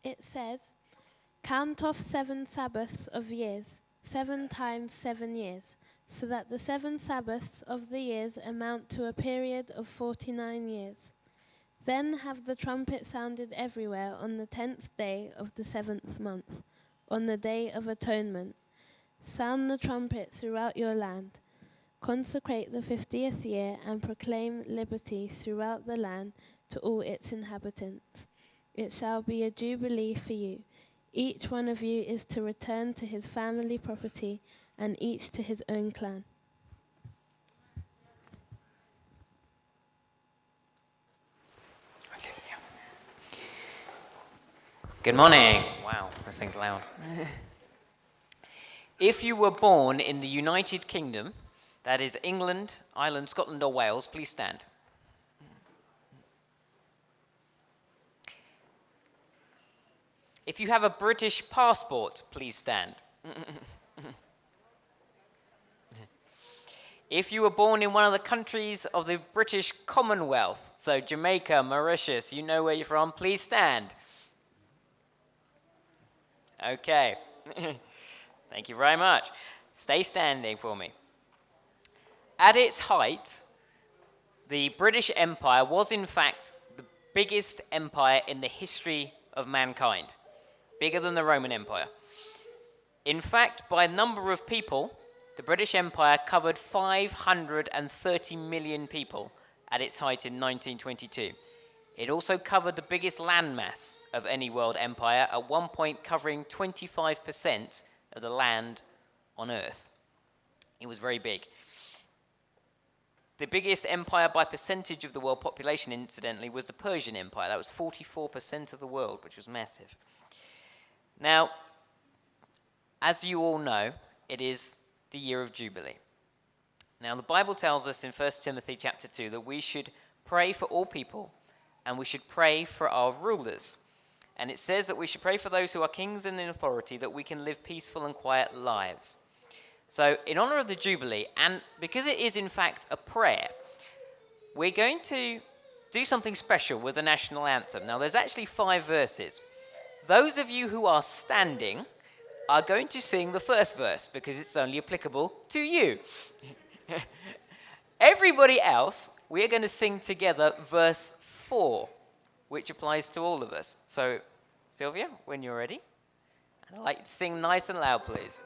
It says, "Count off 7 Sabbaths of years, 7 times 7 years, so that the 7 Sabbaths of the years amount to a period of 49 years. Then have the trumpet sounded everywhere on the 10th day of the 7th month, on the Day of Atonement. Sound the trumpet throughout your land. Consecrate the 50th year and proclaim liberty throughout the land to all its inhabitants. It shall be a jubilee for you. Each one of you is to return to his family property and each to his own clan." Okay, yeah. Good morning. Wow, this thing's loud. If you were born in the United Kingdom, that is England, Ireland, Scotland, or Wales, please stand. If you have a British passport, please stand. If you were born in one of the countries of the British Commonwealth, so Jamaica, Mauritius, you know where you're from, please stand. Okay. Thank you very much. Stay standing for me. At its height, the British Empire was in fact the biggest empire in the history of mankind, bigger than the Roman Empire. In fact, by number of people, the British Empire covered 530 million people at its height in 1922. It also covered the biggest landmass of any world empire, at one point covering 25% of the land on Earth. It was very big. The biggest empire by percentage of the world population, incidentally, was the Persian Empire. That was 44% of the world, which was massive. Now, as you all know, it is the year of Jubilee. Now, the Bible tells us in 1 Timothy chapter 2 that we should pray for all people, and we should pray for our rulers. And it says that we should pray for those who are kings and in authority, that we can live peaceful and quiet lives. So, in honor of the Jubilee, and because it is in fact a prayer, we're going to do something special with the national anthem. Now, there's actually 5 verses. Those of you who are standing are going to sing the first verse, because it's only applicable to you. Everybody else, we're going to sing together verse 4, which applies to all of us. So, Sylvia, when you're ready, and I'd like you to sing nice and loud, please.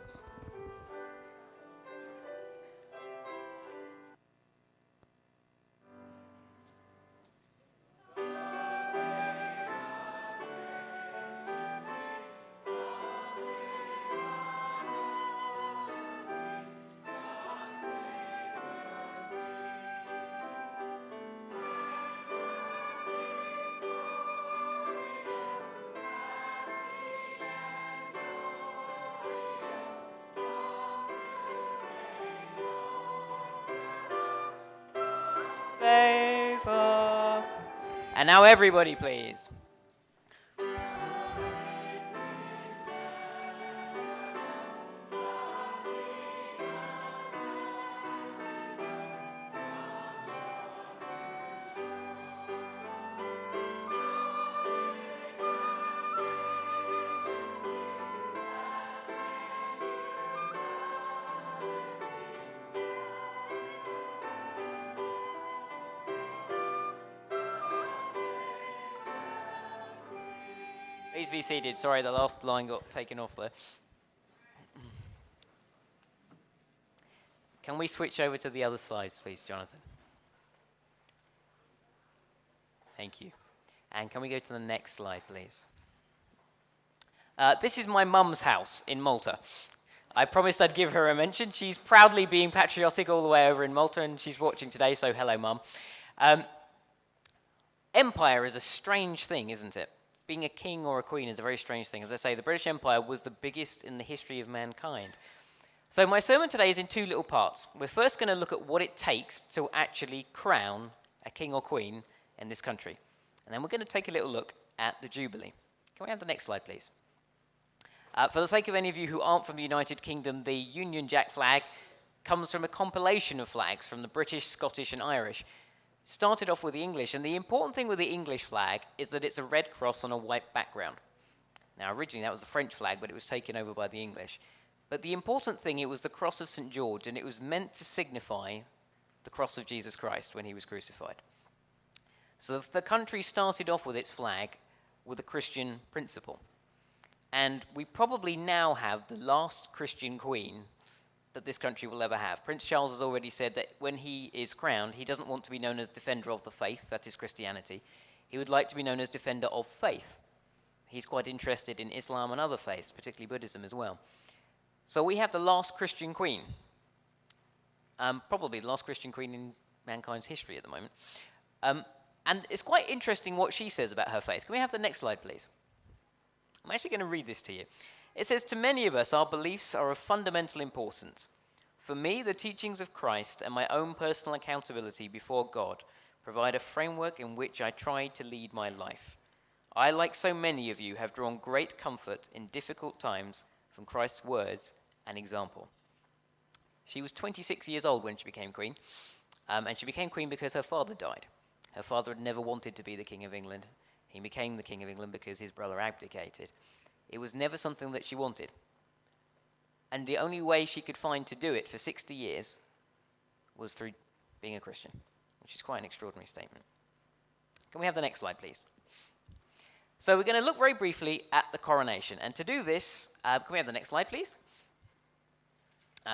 And now everybody, please. Please be seated. Sorry, the last line got taken off there. Can we switch over to the other slides, please, Jonathan? Thank you. And can we go to the next slide, please? This is my mum's house in Malta. I promised I'd give her a mention. She's proudly being patriotic all the way over in Malta, and she's watching today, so hello, Mum. Empire is a strange thing, isn't it? Being a king or a queen is a very strange thing. As I say, the British Empire was the biggest in the history of mankind. So my sermon today is in 2 little parts. We're first going to look at what it takes to actually crown a king or queen in this country. And then we're going to take a little look at the Jubilee. Can we have the next slide, please? For the sake of any of you who aren't from the United Kingdom, the Union Jack flag comes from a compilation of flags from the British, Scottish, and Irish. Started off with the English, and the important thing with the English flag is that it's a red cross on a white background. Now, originally that was the French flag, but it was taken over by the English. But the important thing, it was the cross of St. George, and it was meant to signify the cross of Jesus Christ when he was crucified. So the country started off with its flag with a Christian principle. And we probably now have the last Christian queen that this country will ever have. Prince Charles has already said that when he is crowned, he doesn't want to be known as defender of the faith, that is Christianity. He would like to be known as defender of faith. He's quite interested in Islam and other faiths, particularly Buddhism as well. So we have the last Christian queen. Probably the last Christian queen in mankind's history at the moment. And it's quite interesting what she says about her faith. Can we have the next slide, please? I'm actually going to read this to you. It says, "To many of us, our beliefs are of fundamental importance. For me, the teachings of Christ and my own personal accountability before God provide a framework in which I try to lead my life. I, like so many of you, have drawn great comfort in difficult times from Christ's words and example." She was 26 years old when she became queen, and she became queen because her father died. Her father had never wanted to be the King of England. He became the King of England because his brother abdicated. It was never something that she wanted. And the only way she could find to do it for 60 years was through being a Christian, which is quite an extraordinary statement. Can we have the next slide, please? So we're going to look very briefly at the coronation. And to do this, can we have the next slide, please?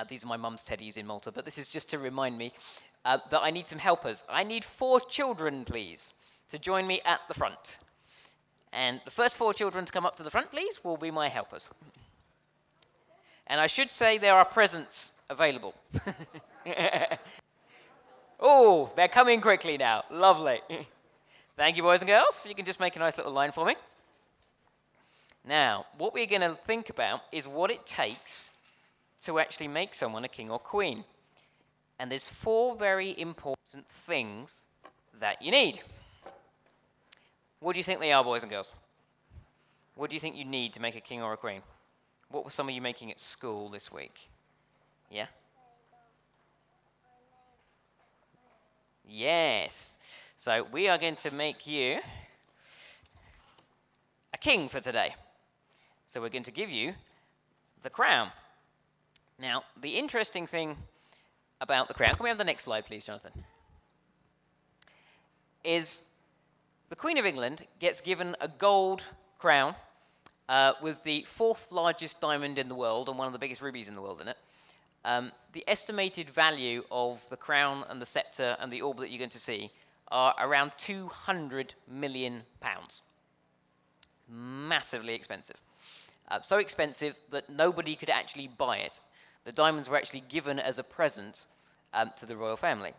These are my mum's teddies in Malta, but this is just to remind me that I need some helpers. I need 4 children, please, to join me at the front. And the first 4 children to come up to the front, please, will be my helpers. And I should say there are presents available. Oh, they're coming quickly now. Lovely. Thank you, boys and girls. If you can just make a nice little line for me. Now, what we're going to think about is what it takes to actually make someone a king or queen. And there's 4 very important things that you need. What do you think they are, boys and girls? What do you think you need to make a king or a queen? What were some of you making at school this week? Yeah? Yes. So we are going to make you a king for today. So we're going to give you the crown. Now, the interesting thing about the crown, can we have the next slide, please, Jonathan? Is the Queen of England gets given a gold crown with the 4th largest diamond in the world and one of the biggest rubies in the world in it. The estimated value of the crown and the scepter and the orb that you're going to see are around £200 million. Massively expensive. So expensive that nobody could actually buy it. The diamonds were actually given as a present to the royal family.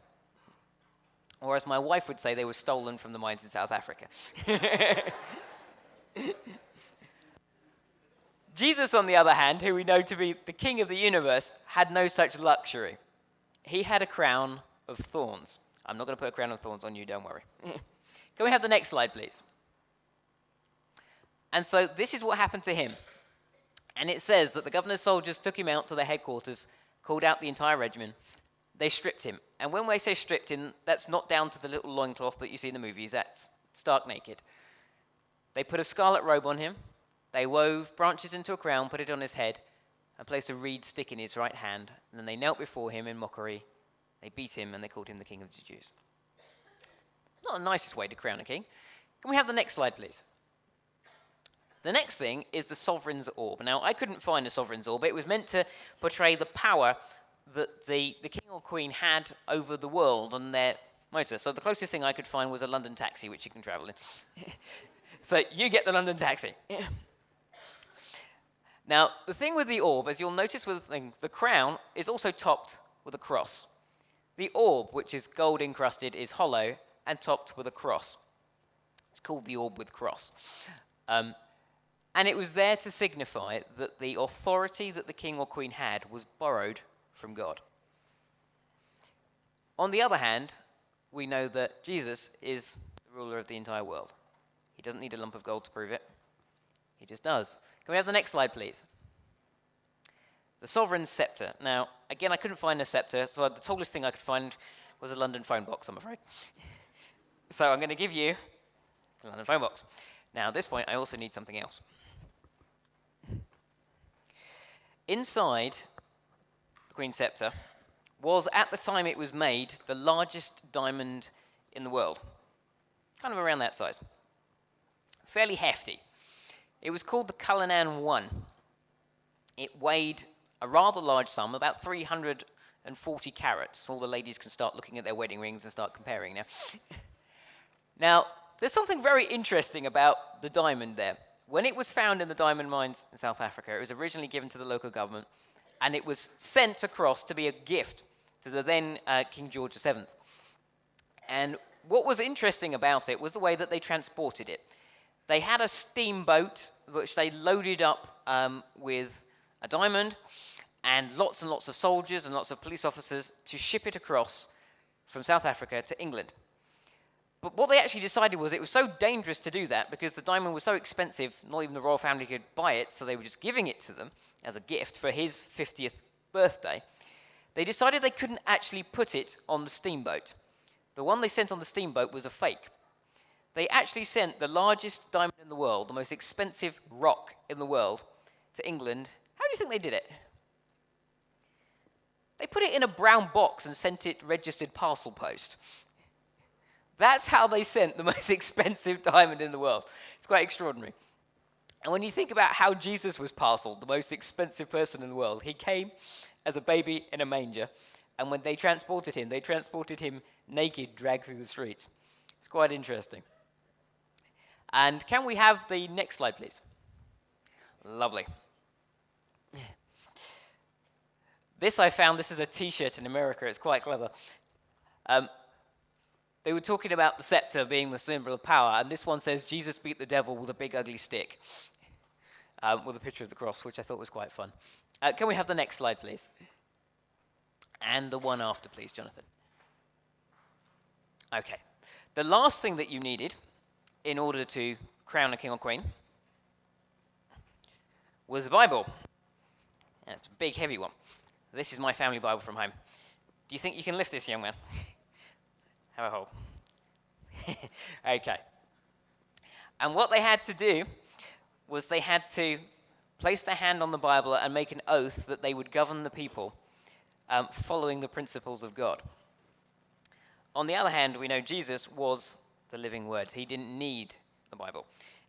Or as my wife would say, they were stolen from the mines in South Africa. Jesus, on the other hand, who we know to be the king of the universe, had no such luxury. He had a crown of thorns. I'm not going to put a crown of thorns on you, don't worry. Can we have the next slide, please? And so this is what happened to him. And it says that the governor's soldiers took him out to their headquarters, called out the entire regiment. They stripped him. And when we say stripped him, that's not down to the little loincloth that you see in the movies. That's stark naked. They put a scarlet robe on him. They wove branches into a crown, put it on his head, and placed a reed stick in his right hand. And then they knelt before him in mockery. They beat him, and they called him the King of the Jews. Not the nicest way to crown a king. Can we have the next slide, please? The next thing is the sovereign's orb. Now, I couldn't find a sovereign's orb. It was meant to portray the power that the king or queen had over the world on their motor. So the closest thing I could find was a London taxi, which you can travel in. So you get the London taxi. Now, the thing with the orb, as you'll notice with the crown, is also topped with a cross. The orb, which is gold encrusted, is hollow and topped with a cross. It's called the orb with cross. And it was there to signify that the authority that the king or queen had was borrowed from God. On the other hand, we know that Jesus is the ruler of the entire world. He doesn't need a lump of gold to prove it. He just does. Can we have the next slide, please? The sovereign's scepter. Now, again, I couldn't find a scepter, so the tallest thing I could find was a London phone box, I'm afraid. So I'm going to give you the London phone box. Now, at this point, I also need something else. Inside the Queen's scepter was, at the time it was made, the largest diamond in the world. Kind of around that size. Fairly hefty. It was called the Cullinan 1. It weighed a rather large sum, about 340 carats. All the ladies can start looking at their wedding rings and start comparing now. Now, there's something very interesting about the diamond there. When it was found in the diamond mines in South Africa, it was originally given to the local government, and it was sent across to be a gift to the then King George VII. And what was interesting about it was the way that they transported it. They had a steamboat which they loaded up with a diamond and lots of soldiers and lots of police officers to ship it across from South Africa to England. But what they actually decided was it was so dangerous to do that because the diamond was so expensive, not even the royal family could buy it, so they were just giving it to them as a gift for his 50th birthday. They decided they couldn't actually put it on the steamboat. The one they sent on the steamboat was a fake. They actually sent the largest diamond in the world, the most expensive rock in the world, to England. How do you think they did it? They put it in a brown box and sent it registered parcel post. That's how they sent the most expensive diamond in the world. It's quite extraordinary. And when you think about how Jesus was parceled, the most expensive person in the world, he came as a baby in a manger, and when they transported him naked, dragged through the streets. It's quite interesting. And can we have the next slide, please? Lovely. This I found, this is a t-shirt in America, it's quite clever. They were talking about the scepter being the symbol of power, and this one says, Jesus beat the devil with a big ugly stick, with a picture of the cross, which I thought was quite fun. Can we have the next slide, please? And the one after, please, Jonathan. Okay. The last thing that you needed in order to crown a king or queen was a Bible. And it's a big, heavy one. This is my family Bible from home. Do you think you can lift this, young man? Have a hold. Okay. And what they had to do was they had to place their hand on the Bible and make an oath that they would govern the people following the principles of God. On the other hand, we know Jesus was the living word. He didn't need the Bible.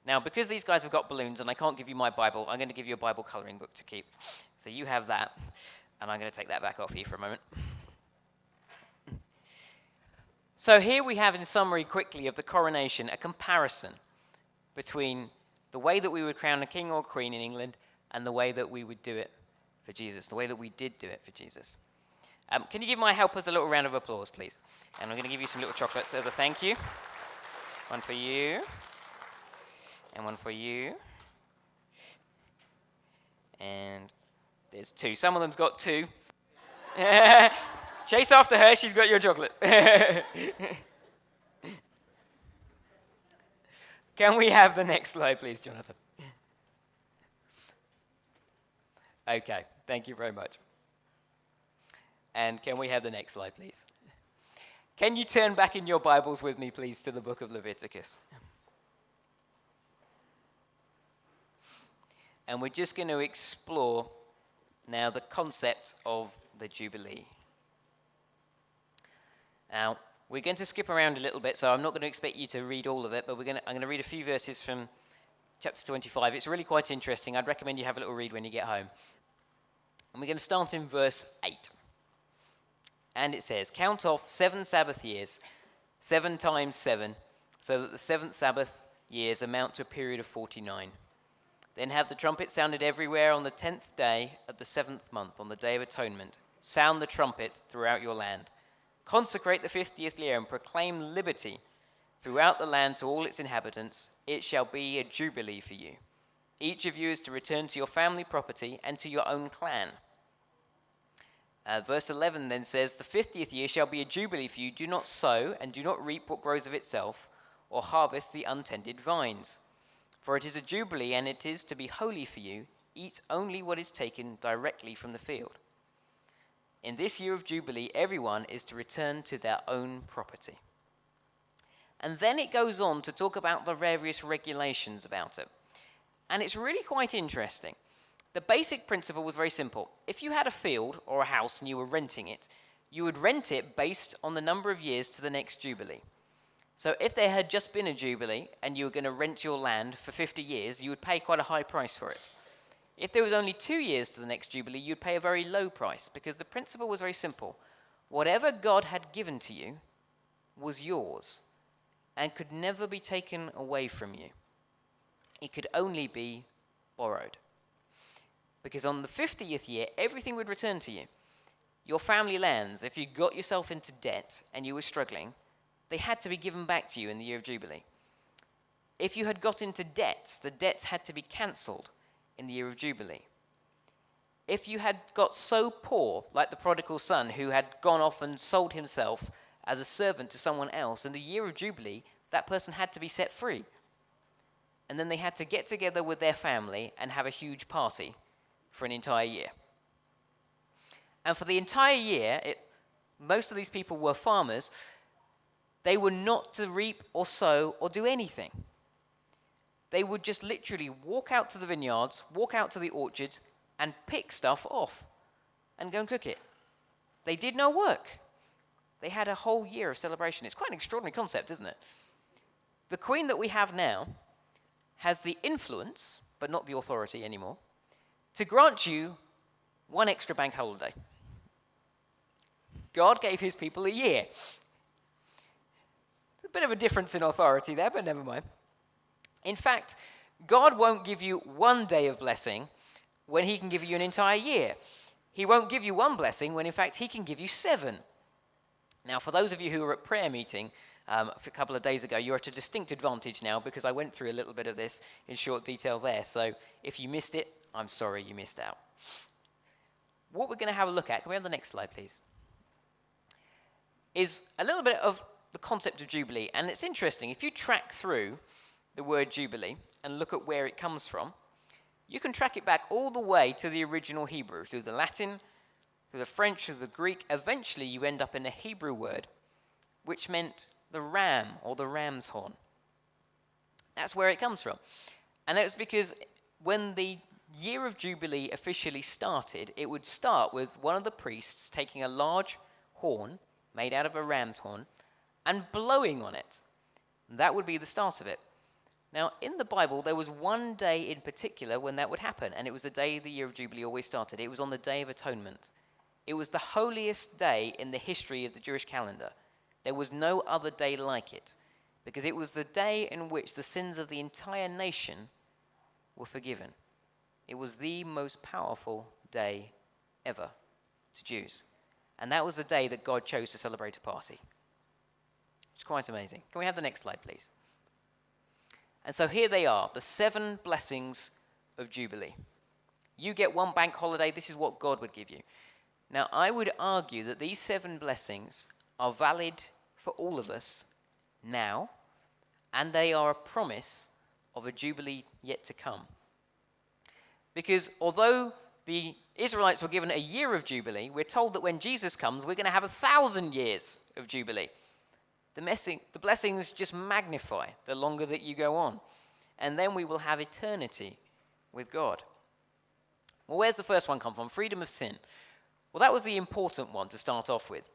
Now, because these guys have got balloons and I can't give you my Bible, I'm going to give you a Bible coloring book to keep. So you have that, and I'm going to take that back off you for a moment. So here we have, in summary quickly, of the coronation, a comparison between the way that we would crown a king or queen in England and the way that we would do it for Jesus, the way that we did do it for Jesus. Can you give my helpers a little round of applause, please? And I'm going to give you some little chocolates as a thank you. One for you. And one for you. And there's two. Some of them's got two. Chase after her, she's got your chocolates. Can we have the next slide, please, Jonathan? Okay, thank you very much. And can we have the next slide, please? Can you turn back in your Bibles with me, please, to the book of Leviticus? And we're just going to explore now the concept of the Jubilee. Now, we're going to skip around a little bit, so I'm not going to expect you to read all of it, but I'm going to read a few verses from chapter 25. It's really quite interesting. I'd recommend you have a little read when you get home. And we're going to start in verse 8. And it says, "Count off 7 Sabbath years, 7 times 7, so that the 7th Sabbath years amount to a period of 49. Then have the trumpet sounded everywhere on the 10th day of the 7th month, on the Day of Atonement. Sound the trumpet throughout your land. Consecrate the 50th year and proclaim liberty throughout the land to all its inhabitants. It shall be a jubilee for you. Each of you is to return to your family property and to your own clan." Verse 11 then says, "The 50th year shall be a jubilee for you. Do not sow and do not reap what grows of itself, or harvest the untended vines. For it is a jubilee, and it is to be holy for you. Eat only what is taken directly from the field. In this year of Jubilee, everyone is to return to their own property." And then it goes on to talk about the various regulations about it. And it's really quite interesting, The basic principle was very simple. If you had a field or a house and you were renting it, you would rent it based on the number of years to the next Jubilee. So if there had just been a Jubilee and you were going to rent your land for 50 years, you would pay quite a high price for it. If there was only 2 years to the next Jubilee, you'd pay a very low price, because the principle was very simple. Whatever God had given to you was yours and could never be taken away from you. It could only be borrowed. Because on the 50th year, everything would return to you. Your family lands, if you got yourself into debt and you were struggling, they had to be given back to you in the year of Jubilee. If you had got into debts, the debts had to be cancelled in the year of Jubilee. If you had got so poor, like the prodigal son who had gone off and sold himself as a servant to someone else, in the year of Jubilee, that person had to be set free. And then they had to get together with their family and have a huge party for an entire year. And for the entire year, most of these people were farmers. They were not to reap or sow or do anything. They would just literally walk out to the vineyards, walk out to the orchards, and pick stuff off and go and cook it. They did no work. They had a whole year of celebration. It's quite an extraordinary concept, isn't it? The queen that we have now has the influence, but not the authority anymore, to grant you one extra bank holiday. God gave his people a year. A bit of a difference in authority there, but never mind. In fact, God won't give you one day of blessing when he can give you an entire year. He won't give you one blessing when, in fact, he can give you 7. Now, for those of you who were at prayer meeting a couple of days ago, you're at a distinct advantage now, because I went through a little bit of this in short detail there. So if you missed it, I'm sorry you missed out. What we're going to have a look at, can we have the next slide, please, is a little bit of the concept of Jubilee. And it's interesting, if you track through the word Jubilee and look at where it comes from, you can track it back all the way to the original Hebrew, through the Latin, through the French, through the Greek. Eventually you end up in a Hebrew word, which meant the ram or the ram's horn. That's where it comes from. And that's because when the year of Jubilee officially started, it would start with one of the priests taking a large horn made out of a ram's horn and blowing on it. That would be the start of it. Now, in the Bible, there was one day in particular when that would happen, and it was the day the year of Jubilee always started. It was on the Day of Atonement. It was the holiest day in the history of the Jewish calendar. There was no other day like it, because it was the day in which the sins of the entire nation were forgiven. It was the most powerful day ever to Jews. And that was the day that God chose to celebrate a party. It's quite amazing. Can we have the next slide, please? And so here they are, the 7 blessings of Jubilee. You get one bank holiday, this is what God would give you. Now, I would argue that these 7 blessings are valid for all of us now, and they are a promise of a Jubilee yet to come. Because although the Israelites were given a year of Jubilee, we're told that when Jesus comes, we're going to have 1,000 years of Jubilee. The blessings just magnify the longer that you go on. And then we will have eternity with God. Well, where's the first one come from? Freedom of sin. Well, that was the important one to start off with.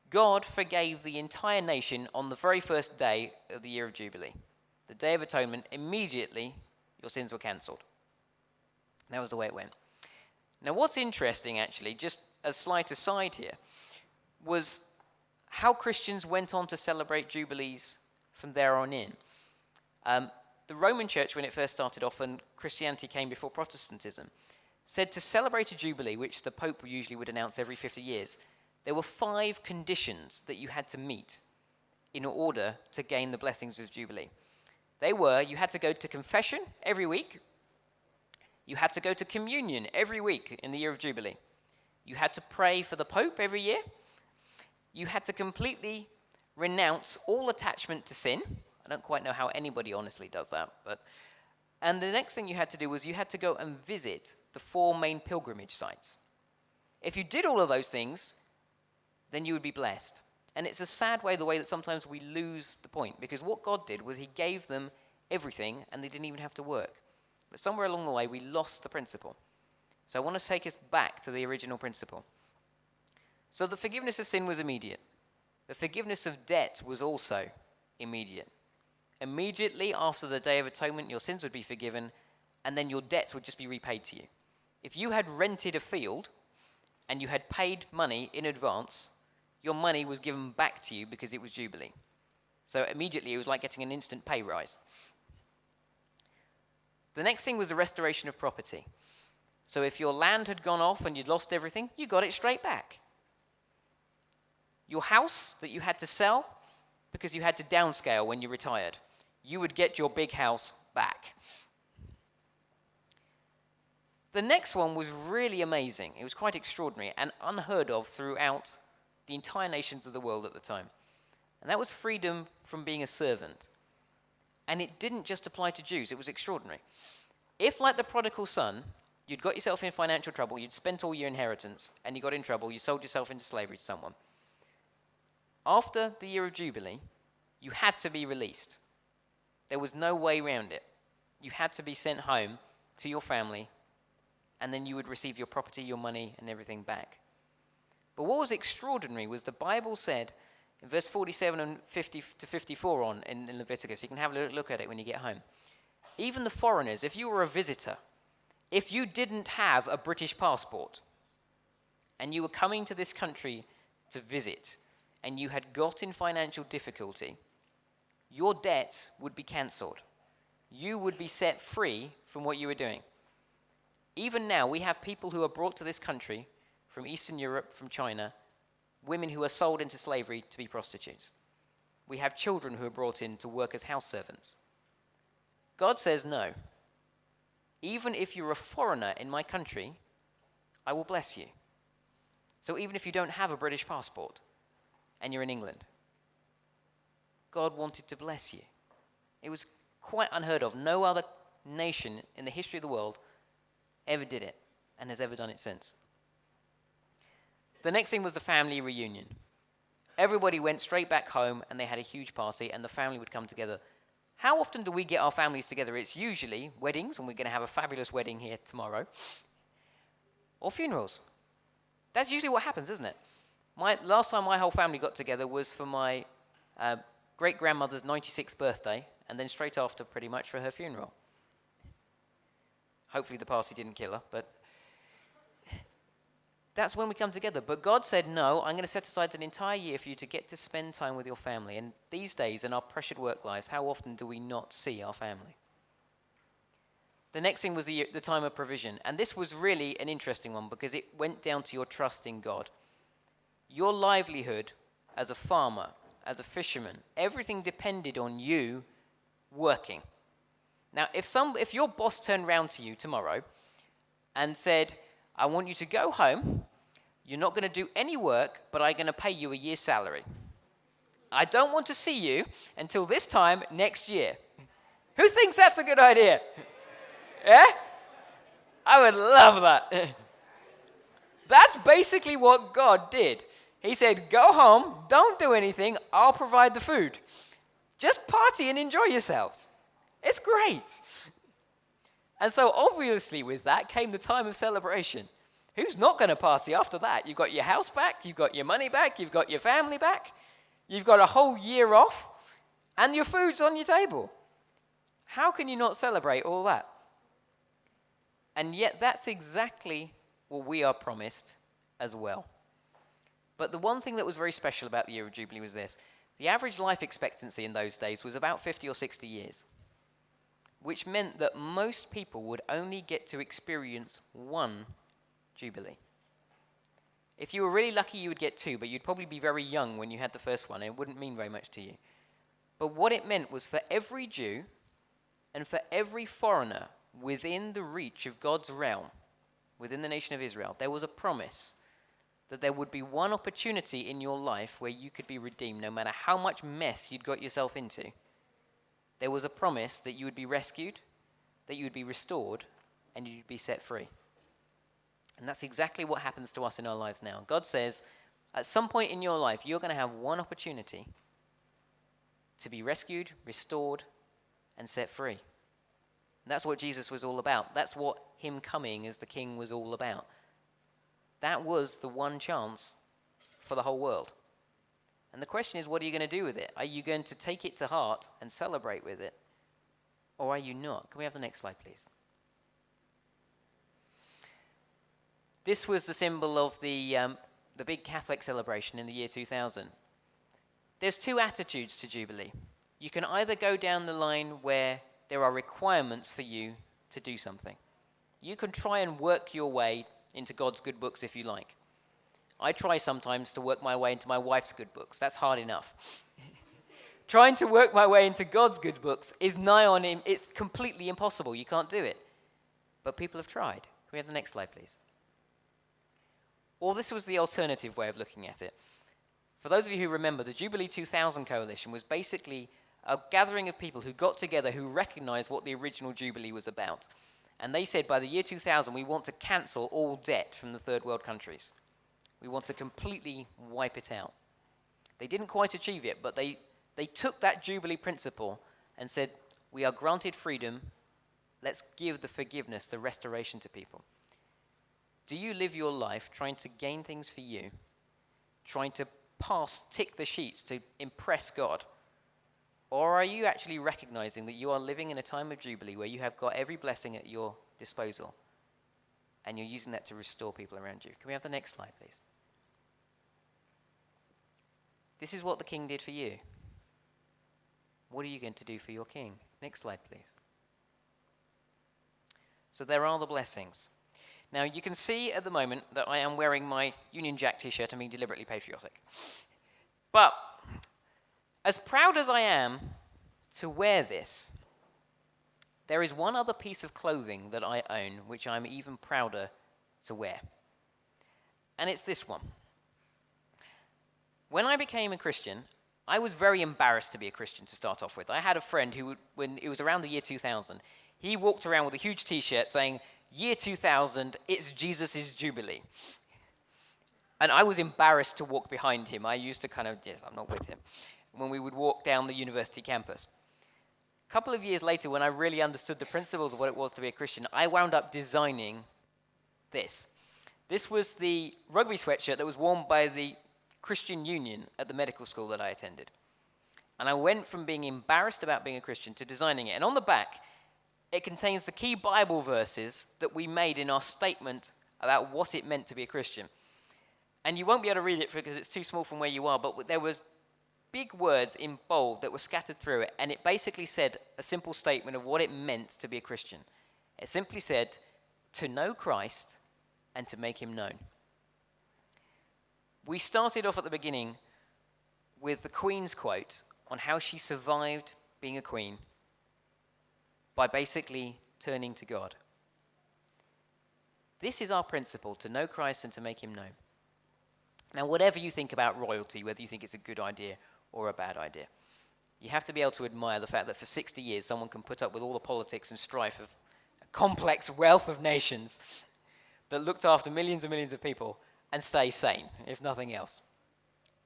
God forgave the entire nation on the very first day of the year of Jubilee. The Day of Atonement, immediately your sins were cancelled. That was the way it went. Now, what's interesting, actually, just a slight aside here, was how Christians went on to celebrate Jubilees from there on in. The Roman Church, when it first started off and Christianity came before Protestantism, said to celebrate a Jubilee, which the Pope usually would announce every 50 years, there were 5 conditions that you had to meet in order to gain the blessings of Jubilee. They were, you had to go to confession every week, you had to go to communion every week in the year of Jubilee, you had to pray for the Pope every year, you had to completely renounce all attachment to sin. I don't quite know how anybody honestly does that, and the next thing you had to do was you had to go and visit the 4 main pilgrimage sites. If you did all of those things, then you would be blessed. And it's a sad way, the way that sometimes we lose the point, because what God did was he gave them everything and they didn't even have to work. But somewhere along the way, we lost the principle. So I want to take us back to the original principle. So the forgiveness of sin was immediate. The forgiveness of debt was also immediate. Immediately after the Day of Atonement, your sins would be forgiven, and then your debts would just be repaid to you. If you had rented a field and you had paid money in advance, your money was given back to you because it was Jubilee. So immediately it was like getting an instant pay rise. The next thing was the restoration of property. So if your land had gone off and you'd lost everything, you got it straight back. Your house that you had to sell because you had to downscale when you retired, you would get your big house back. The next one was really amazing. It was quite extraordinary and unheard of throughout the entire nations of the world at the time. And that was freedom from being a servant. And it didn't just apply to Jews. It was extraordinary. If, like the prodigal son, you'd got yourself in financial trouble, you'd spent all your inheritance, and you got in trouble, you sold yourself into slavery to someone. After the year of Jubilee, you had to be released. There was no way around it. You had to be sent home to your family, and then you would receive your property, your money, and everything back. But what was extraordinary was the Bible said, in verse 47 and 50 to 54 on in Leviticus, you can have a look at it when you get home. Even the foreigners, if you were a visitor, if you didn't have a British passport, and you were coming to this country to visit, and you had got in financial difficulty, your debts would be cancelled. You would be set free from what you were doing. Even now, we have people who are brought to this country from Eastern Europe, from China, women who are sold into slavery to be prostitutes. We have children who are brought in to work as house servants. God says no. Even if you're a foreigner in my country, I will bless you. So even if you don't have a British passport and you're in England, God wanted to bless you. It was quite unheard of. No other nation in the history of the world ever did it and has ever done it since. The next thing was the family reunion. Everybody went straight back home and they had a huge party and the family would come together. How often do we get our families together? It's usually weddings, and we're going to have a fabulous wedding here tomorrow, or funerals. That's usually what happens, isn't it? Last time my whole family got together was for my great-grandmother's 96th birthday, and then straight after pretty much for her funeral. Hopefully the party didn't kill her, but that's when we come together. But God said, no, I'm going to set aside an entire year for you to get to spend time with your family. And these days, in our pressured work lives, how often do we not see our family? The next thing was the time of provision. And this was really an interesting one because it went down to your trust in God. Your livelihood as a farmer, as a fisherman, everything depended on you working. Now, if your boss turned around to you tomorrow and said, I want you to go home, you're not going to do any work, but I'm going to pay you a year's salary. I don't want to see you until this time next year. Who thinks that's a good idea? Yeah? I would love that. That's basically what God did. He said, go home, don't do anything, I'll provide the food. Just party and enjoy yourselves. It's great. And so obviously with that came the time of celebration. Who's not going to party after that? You've got your house back, you've got your money back, you've got your family back, you've got a whole year off, and your food's on your table. How can you not celebrate all that? And yet that's exactly what we are promised as well. But the one thing that was very special about the year of Jubilee was this. The average life expectancy in those days was about 50 or 60 years. Which meant that most people would only get to experience one Jubilee. If you were really lucky, you would get two, but you'd probably be very young when you had the first one, and it wouldn't mean very much to you. But what it meant was for every Jew and for every foreigner within the reach of God's realm, within the nation of Israel, there was a promise that there would be one opportunity in your life where you could be redeemed, no matter how much mess you'd got yourself into. There was a promise that you would be rescued, that you would be restored, and you'd be set free. And that's exactly what happens to us in our lives now. God says, at some point in your life, you're going to have one opportunity to be rescued, restored, and set free. That's what Jesus was all about. That's what him coming as the king was all about. That was the one chance for the whole world. And the question is, what are you going to do with it? Are you going to take it to heart and celebrate with it? Or are you not? Can we have the next slide, please? This was the symbol of the big Catholic celebration in the year 2000. There's two attitudes to Jubilee. You can either go down the line where there are requirements for you to do something. You can try and work your way into God's good books if you like. I try sometimes to work my way into my wife's good books. That's hard enough. Trying to work my way into God's good books is nigh on him. It's completely impossible. You can't do it. But people have tried. Can we have the next slide, please? Or this was the alternative way of looking at it. For those of you who remember, the Jubilee 2000 Coalition was basically a gathering of people who got together who recognized what the original Jubilee was about. And they said by the year 2000, we want to cancel all debt from the third world countries. We want to completely wipe it out. They didn't quite achieve it, but they took that Jubilee principle and said, we are granted freedom, let's give the forgiveness, the restoration to people. Do you live your life trying to gain things for you, trying to tick the sheets to impress God? Or are you actually recognizing that you are living in a time of Jubilee where you have got every blessing at your disposal and you're using that to restore people around you? Can we have the next slide, please? This is what the king did for you. What are you going to do for your king? Next slide, please. So there are the blessings. Now, you can see at the moment that I am wearing my Union Jack t-shirt. I'm being deliberately patriotic. But as proud as I am to wear this, there is one other piece of clothing that I own which I'm even prouder to wear. And it's this one. When I became a Christian, I was very embarrassed to be a Christian to start off with. I had a friend who, when it was around the year 2000, he walked around with a huge t-shirt saying, "Year 2000, it's Jesus' Jubilee." And I was embarrassed to walk behind him. I used to yes, I'm not with him, when we would walk down the university campus. A couple of years later, when I really understood the principles of what it was to be a Christian, I wound up designing this. This was the rugby sweatshirt that was worn by the Christian Union at the medical school that I attended. And I went from being embarrassed about being a Christian to designing it. And on the back, it contains the key Bible verses that we made in our statement about what it meant to be a Christian. And you won't be able to read it because it's too small from where you are, but there were big words in bold that were scattered through it, and it basically said a simple statement of what it meant to be a Christian. It simply said, to know Christ and to make him known. We started off at the beginning with the Queen's quote on how she survived being a queen by basically turning to God. This is our principle, to know Christ and to make him known. Now, whatever you think about royalty, whether you think it's a good idea or a bad idea, you have to be able to admire the fact that for 60 years someone can put up with all the politics and strife of a complex wealth of nations that looked after millions and millions of people and stay sane, if nothing else.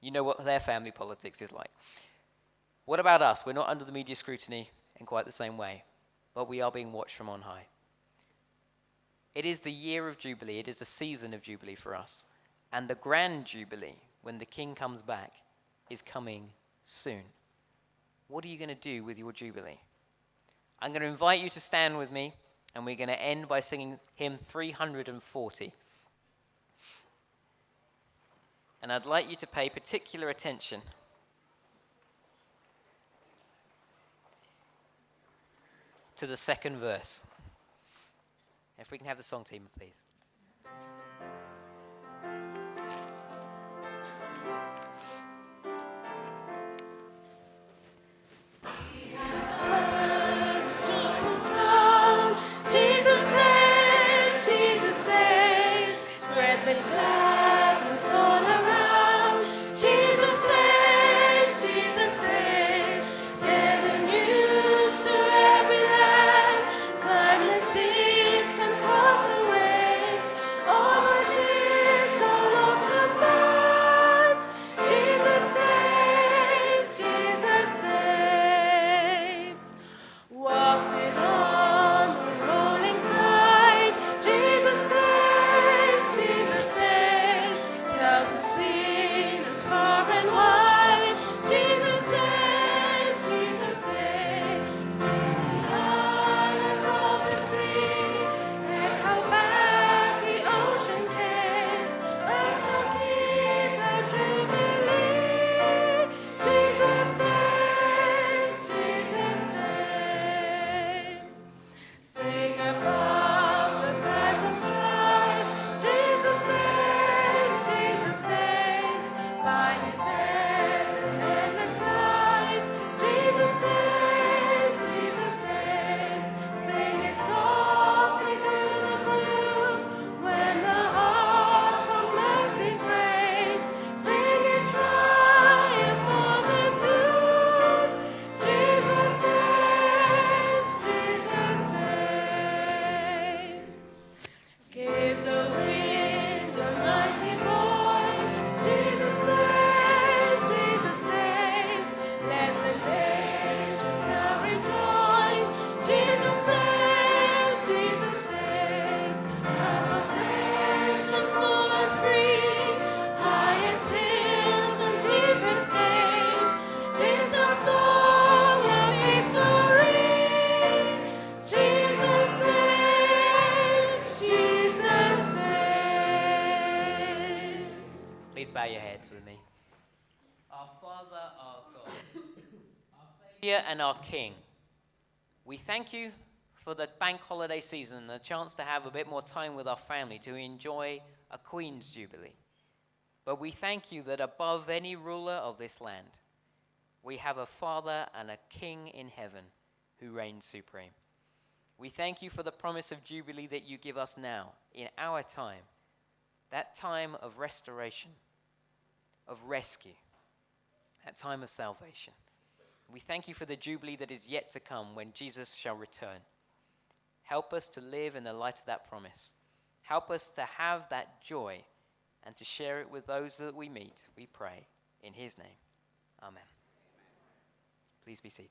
You know what their family politics is like. What about us? We're not under the media scrutiny in quite the same way, but we are being watched from on high. It is the year of Jubilee. It is a season of Jubilee for us. And the grand Jubilee, when the King comes back, is coming soon. What are you going to do with your Jubilee? I'm going to invite you to stand with me, and we're going to end by singing hymn 340. And I'd like you to pay particular attention to the second verse. If we can have the song team, please. your heads with me. Our Father, our God, our Savior and our King, we thank you for the bank holiday season and the chance to have a bit more time with our family to enjoy a Queen's Jubilee. But we thank you that above any ruler of this land, we have a Father and a King in heaven who reigns supreme. We thank you for the promise of Jubilee that you give us now, in our time, that time of restoration, of rescue, that time of salvation. We thank you for the Jubilee that is yet to come when Jesus shall return. Help us to live in the light of that promise. Help us to have that joy and to share it with those that we meet, we pray, in his name. Amen. Please be seated.